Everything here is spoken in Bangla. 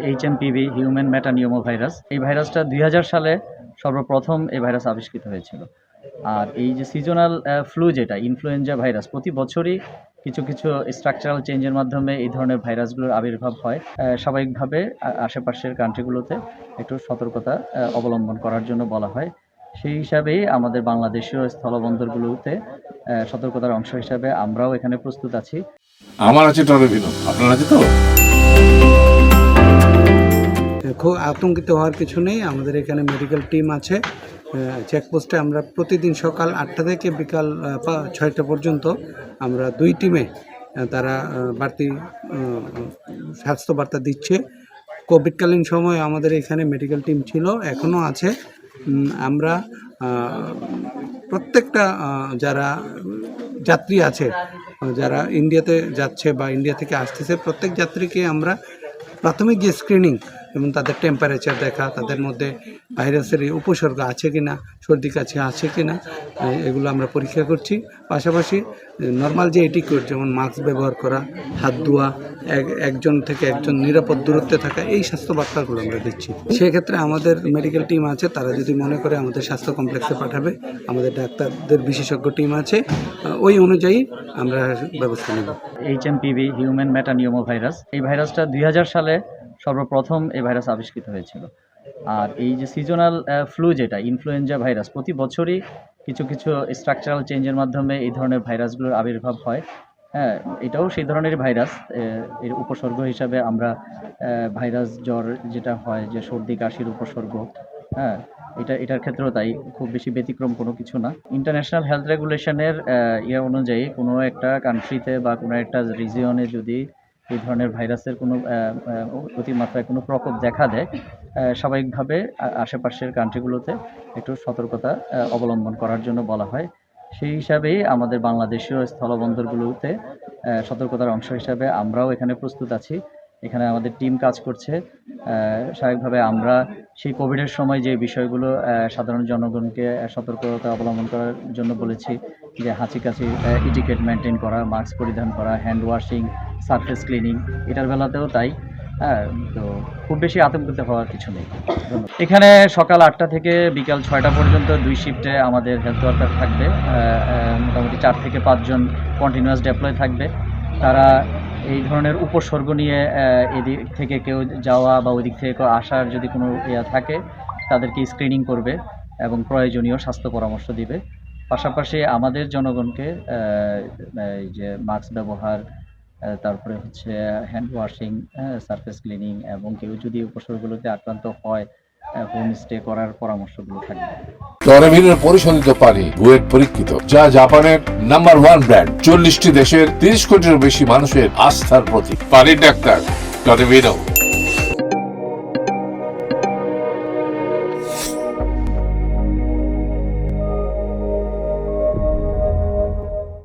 HMPV human metapneumo virus. এই ভাইরাসটা 2000 সালে সর্বপ্রথম এই ভাইরাস আবিষ্কৃত হয়েছিল। আর এই যে সিজনাল ফ্লু যেটা ইনফ্লুয়েঞ্জা ভাইরাস, প্রতি বছরই কিছু কিছু স্ট্রাকচারাল চেঞ্জের মাধ্যমে এই ধরনের ভাইরাসগুলোর আবির্ভাব হয়। স্বাভাবিকভাবে আশেপাশের কান্ট্রিগুলোতে একটু সতর্কতা অবলম্বন করার জন্য বলা হয়। সেই হিসাবেই আমাদের বাংলাদেশীয় স্থলবন্দরগুলোতে সতর্কতার অংশ হিসাবে আমরাও এখানে প্রস্তুত আছি। আমার আছে টরভিনো, আপনার আছে তো? খুব আতঙ্কিত হওয়ার কিছু নেই। আমাদের এখানে মেডিকেল টিম আছে। চেকপোস্টে আমরা প্রতিদিন সকাল 8টা থেকে বিকাল 6টা পর্যন্ত আমরা 2 টিমে তারা বাড়তি স্বাস্থ্য বার্তা দিচ্ছে। কোভিডকালীন সময় আমাদের এখানে মেডিকেল টিম ছিল, এখনও আছে। আমরা প্রত্যেকটা যারা যাত্রী আছে, যারা ইন্ডিয়াতে যাচ্ছে বা ইন্ডিয়া থেকে আসতেছে, প্রত্যেক যাত্রীকে আমরা প্রাথমিক যে স্ক্রিনিং এবং তাদের টেম্পারেচার দেখা, তাদের মধ্যে ভাইরাসের উপসর্গ আছে কি না, সর্দি কাশি আছে কি না, এগুলো আমরা পরীক্ষা করছি। পাশাপাশি নর্মাল যে এটিকেট, যেমন মাস্ক ব্যবহার করা, হাত ধোয়া, একজন থেকে একজন নিরাপদ দূরত্বে থাকা, এই স্বাস্থ্য বার্তাগুলো আমরা দিচ্ছি। সেক্ষেত্রে আমাদের মেডিকেল টিম আছে, তারা যদি মনে করে আমাদের স্বাস্থ্য কমপ্লেক্সে পাঠাবে, আমাদের ডাক্তারদের বিশেষজ্ঞ টিম আছে, ওই অনুযায়ী আমরা ব্যবস্থা নেব। এইচএমপিভি হিউম্যান মেটানিউমো ভাইরাস, এই ভাইরাসটা 2000 সালে সর্বপ্রথম এই ভাইরাস আবিষ্কৃত হয়েছিল। আর এই যে সিজনাল ফ্লু যেটা ইনফ্লুয়েঞ্জা ভাইরাস, প্রতি বছরই কিছু কিছু স্ট্রাকচারাল চেঞ্জের মাধ্যমে এই ধরনের ভাইরাসগুলোর আবির্ভাব হয়। হ্যাঁ, এটাও সেই ধরনের ভাইরাস। এর উপসর্গ হিসাবে আমরা ভাইরাস জ্বর যেটা হয়, যে সর্দি কাশির উপসর্গ, হ্যাঁ, এটার ক্ষেত্রেও তাই, খুব বেশি ব্যতিক্রম কোনো কিছু না। ইন্টারন্যাশনাল হেলথ রেগুলেশনের অনুযায়ী কোনো একটা কান্ট্রিতে বা কোনো একটা রিজিয়নে যদি এই ধরনের ভাইরাসের কোনো অতিমাত্রায় কোনো প্রকোপ দেখা দেয়, স্বাভাবিকভাবে আশেপাশের কান্ট্রিগুলোতে একটু সতর্কতা অবলম্বন করার জন্য বলা হয়। সেই হিসাবেই আমাদের বাংলাদেশীয় স্থলবন্দরগুলোতে সতর্কতার অংশ হিসাবে আমরাও এখানে প্রস্তুত আছি। এখানে আমাদের টিম কাজ করছে। স্বাভাবিকভাবে আমরা সেই কোভিডের সময় যে বিষয়গুলো সাধারণ জনগণকে সতর্কতা অবলম্বন করার জন্য বলেছি, যে হাঁচি কাশি ইটিকেট মেনটেন করা, মাস্ক পরিধান করা, হ্যান্ড ওয়াশিং, সারফেস ক্লিনিং, এটার বেলাতেও তাই। হ্যাঁ, তো খুব বেশি আতঙ্কিত হওয়ার কিছু নেই। এখানে সকাল 8টা থেকে বিকাল 6টা পর্যন্ত 2 শিফটে আমাদের হেলথ ওয়ার্কার থাকবে। মোটামুটি 4 থেকে 5 জন কন্টিনিউয়াস ডেপ্লয় থাকবে। তারা এই ধরনের উপসর্গ নিয়ে এদিক থেকে কেউ যাওয়া বা ওই দিক থেকে কেউ আসার যদি কোনো থাকে, তাদেরকে স্ক্রিনিং করবে এবং প্রয়োজনীয় স্বাস্থ্য পরামর্শ দিবে। পাশাপাশি আমাদের জনগণকে এই যে মাস্ক ব্যবহার, তারপরে হচ্ছে হ্যান্ড ওয়াশিং, সারফেস ক্লিনিং, এবং কেউ যদি উপসর্গগুলোতে আক্রান্ত হয়, হোম স্টে করার পরামর্শগুলো থাকবে। টরভিনোর পরিশোধিত পানি বুয়েট পরীক্ষিত, যা জাপানের নাম্বার 1 ব্র্যান্ড, 40টি দেশের 30 কোটিরও বেশি মানুষের আস্থার প্রতীক। পানির ডাক্তার টরভিনো।